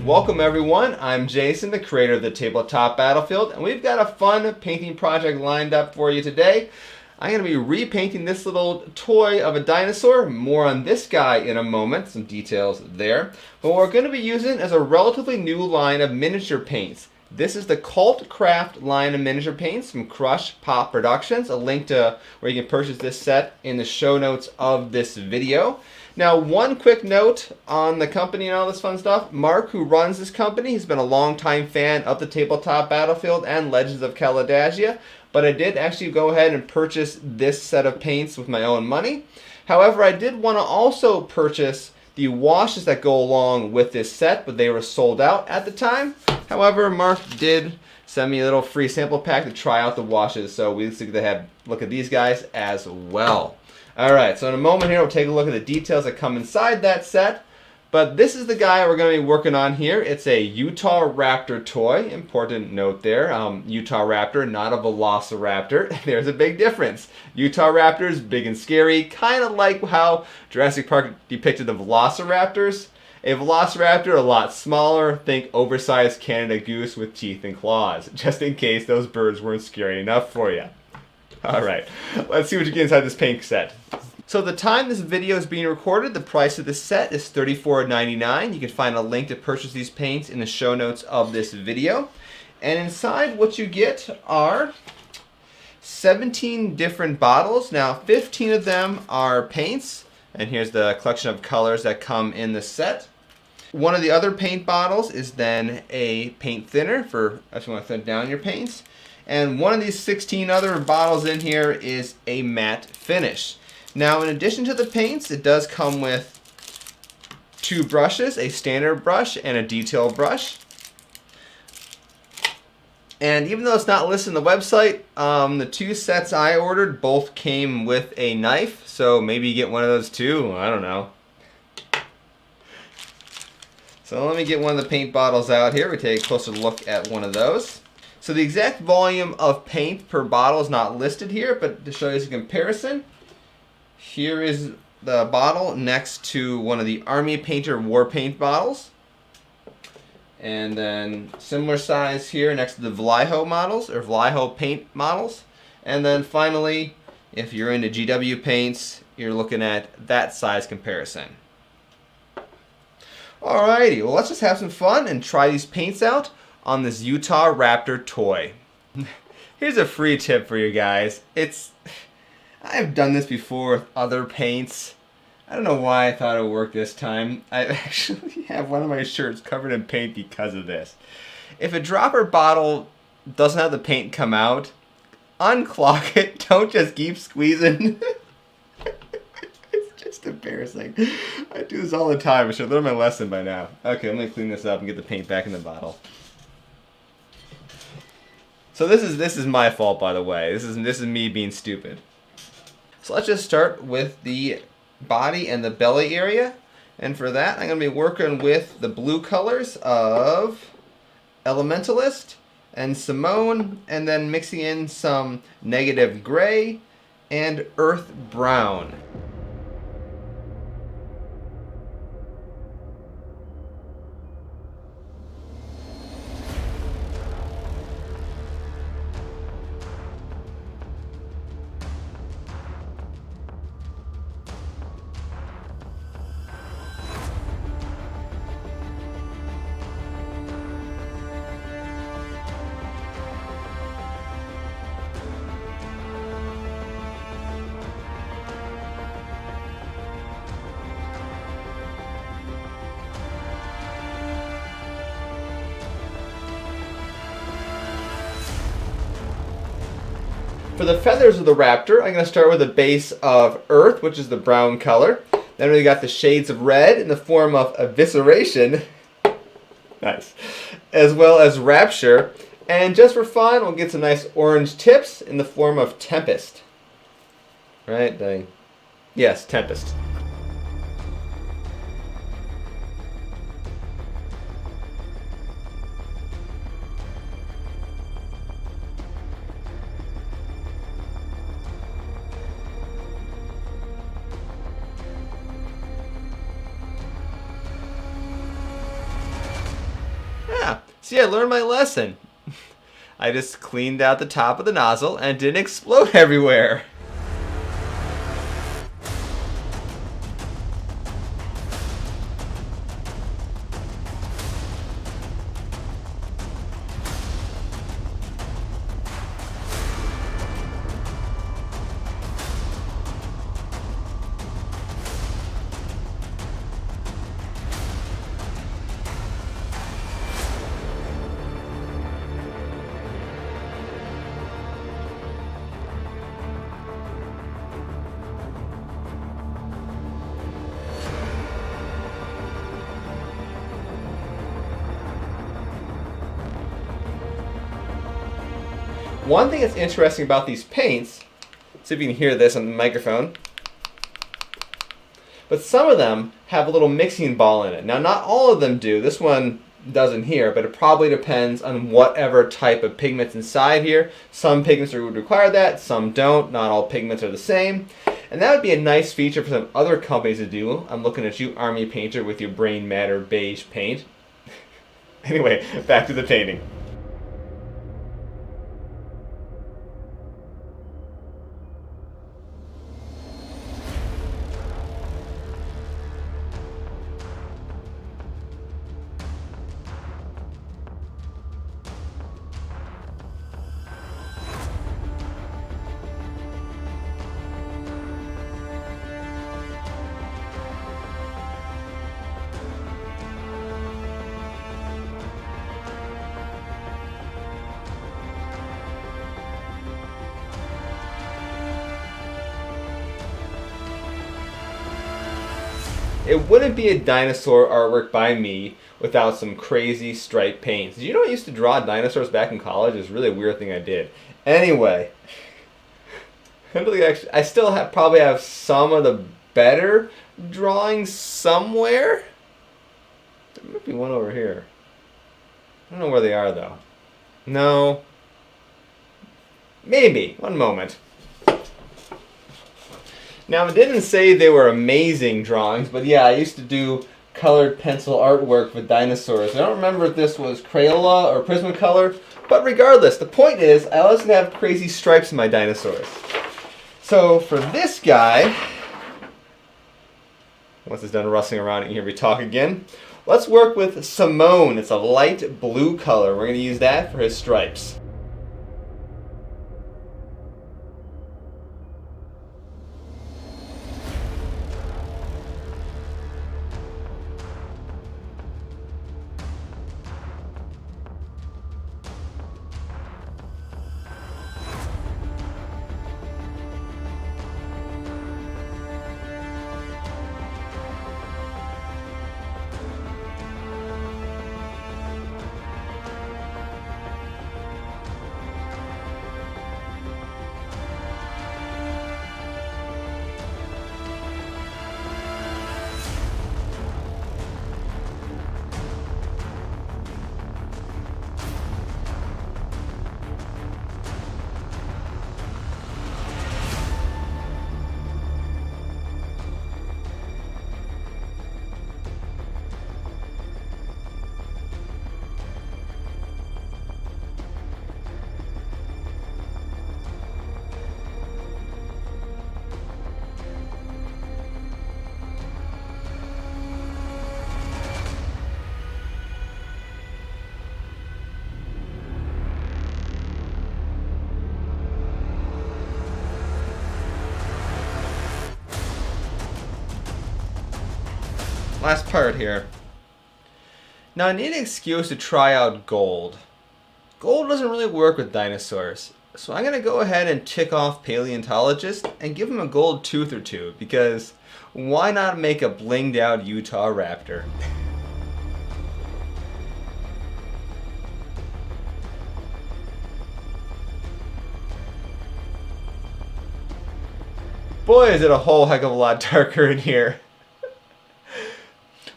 Welcome everyone, I'm Jason, the creator of the Tabletop Battlefield, and we've got a fun painting project lined up for you today. I'm going to be repainting this little toy of a dinosaur. More on this guy in a moment, some details there. But what we're going to be using is a relatively new line of miniature paints. This is the Cvlt Craft line of miniature paints from CPOP Productions. A link to where you can purchase this set in the show notes of this video. Now, one quick note on the company and all this fun stuff. Mark, who runs this company, has been a longtime fan of the Tabletop Battlefield and Legends of Caledagia, but I did actually go ahead and purchase this set of paints with my own money. However, I did want to also purchase the washes that go along with this set, but they were sold out at the time. However, Mark did send me a little free sample pack to try out the washes, so we get to have a look at these guys as well. Alright, so in a moment here we'll take a look at the details that come inside that set. But this is the guy we're going to be working on here. It's a Utah Raptor toy. Important note there. Utah Raptor, not a Velociraptor. There's a big difference. Utah Raptors, big and scary, kind of like how Jurassic Park depicted the Velociraptors. A Velociraptor, a lot smaller. Think oversized Canada goose with teeth and claws, just in case those birds weren't scary enough for you. Alright, let's see what you get inside this paint set. So at the time this video is being recorded, the price of this set is $34.99. You can find a link to purchase these paints in the show notes of this video. And inside what you get are 17 different bottles. Now 15 of them are paints, and here's the collection of colors that come in the set. One of the other paint bottles is then a paint thinner for if you want to thin down your paints. And one of these 16 other bottles in here is a matte finish. Now, in addition to the paints, it does come with two brushes, a standard brush and a detail brush. And even though it's not listed on the website, the two sets I ordered both came with a knife, so maybe you get one of those too. I don't know. So let me get one of the paint bottles out here. We take a closer look at one of those. So the exact volume of paint per bottle is not listed here, but to show you as a comparison, here is the bottle next to one of the Army Painter War Paint bottles. And then similar size here next to the Vallejo models, or Vallejo paint models. And then finally, if you're into GW paints, you're looking at that size comparison. Alrighty, well let's just have some fun and try these paints out on this Utah Raptor toy. Here's a free tip for you guys. I've done this before with other paints. I don't know why I thought it would work this time. I actually have one of my shirts covered in paint because of this. If a dropper bottle doesn't have the paint come out, unclog it. Don't just keep squeezing. It's just embarrassing. I do this all the time. I should learn my lesson by now. Okay, I'm going to clean this up and get the paint back in the bottle. So this is my fault, by the way. This is me being stupid. So let's just start with the body and the belly area. And for that, I'm going to be working with the blue colors of Elementalist and Simone, and then mixing in some negative gray and earth brown. For the feathers of the Raptor, I'm going to start with a base of earth, which is the brown color. Then we got the shades of red in the form of evisceration. Nice. As well as rapture. And just for fun, we'll get some nice orange tips in the form of tempest. Right? Yes, tempest. See, I learned my lesson. I just cleaned out the top of the nozzle and it didn't explode everywhere. One thing that's interesting about these paints, see if you can hear this on the microphone, but some of them have a little mixing ball in it. Now, not all of them do. This one doesn't here, but it probably depends on whatever type of pigment's inside here. Some pigments would require that, some don't. Not all pigments are the same. And that would be a nice feature for some other companies to do. I'm looking at you, Army Painter, with your Brain Matter beige paint. Anyway, back to the painting. It wouldn't be a dinosaur artwork by me without some crazy stripe paints. Did you know I used to draw dinosaurs back in college? It's really a weird thing I did. Anyway, I still probably have some of the better drawings somewhere. There might be one over here. I don't know where they are though. No. Maybe. One moment. Now, it didn't say they were amazing drawings, but yeah, I used to do colored pencil artwork with dinosaurs. I don't remember if this was Crayola or Prismacolor, but regardless, the point is, I also have crazy stripes in my dinosaurs. So for this guy, once it's done rustling around, you can hear me talk again. Let's work with Simone. It's a light blue color. We're going to use that for his stripes. Last part here. Now I need an excuse to try out gold. Gold doesn't really work with dinosaurs, so I'm going to go ahead and tick off paleontologist and give him a gold tooth or two, because why not make a blinged out Utah raptor? Boy, is it a whole heck of a lot darker in here.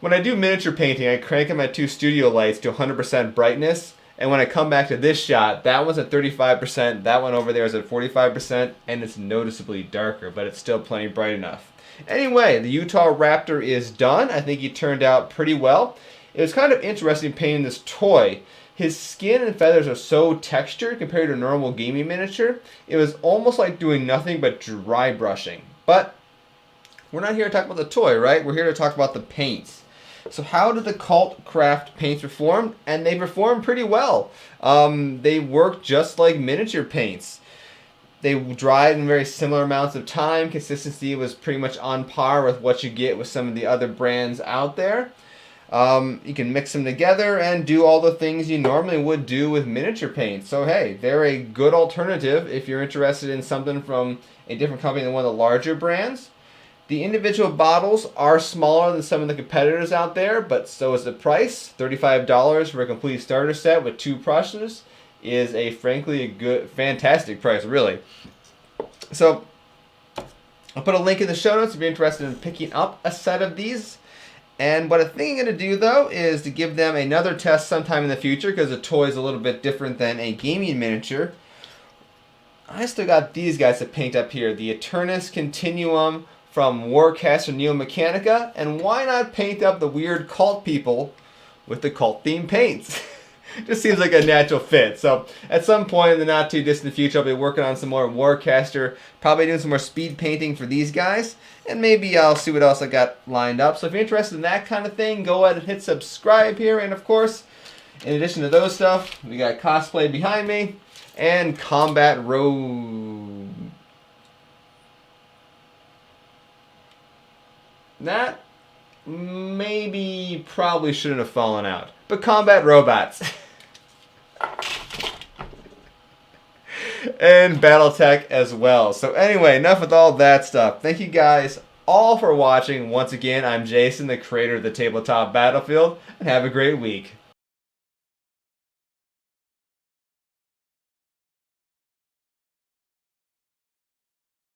When I do miniature painting, I crank them at 2 studio lights to 100% brightness, and when I come back to this shot, that one's at 35%, that one over there is at 45%, and it's noticeably darker, but it's still plenty bright enough. Anyway, the Utah Raptor is done. I think he turned out pretty well. It was kind of interesting painting this toy, His skin and feathers are so textured compared to a normal gaming miniature. It was almost like doing nothing but dry brushing. But we're not here to talk about the toy, right? We're here to talk about the paints. So how did the Cvlt Craft paints perform? And they performed pretty well. They work just like miniature paints. They dried in very similar amounts of time. Consistency was pretty much on par with what you get with some of the other brands out there. You can mix them together and do all the things you normally would do with miniature paint. So hey, they're a good alternative if you're interested in something from a different company than one of the larger brands. The individual bottles are smaller than some of the competitors out there, but so is the price. $35 for a complete starter set with 2 brushes is frankly a good, fantastic price, really. So I'll put a link in the show notes if you're interested in picking up a set of these. And what I think I'm going to do, though, is to give them another test sometime in the future, because the toy is a little bit different than a gaming miniature. I still got these guys to paint up here. The Eternus Continuum from Warcaster Neo Mechanica. And why not paint up the weird cult people with the cult theme paints? Just seems like a natural fit. So at some point in the not too distant future, I'll be working on some more Warcaster, probably doing some more speed painting for these guys, and maybe I'll see what else I got lined up. So if you're interested in that kind of thing, go ahead and hit subscribe here. And of course, in addition to those stuff, we got cosplay behind me and Combat Road. That probably shouldn't have fallen out, but combat robots. And Battletech as well. So anyway, enough with all that stuff. Thank you guys all for watching. Once again, I'm Jason, the creator of the Tabletop Battlefield, and have a great week.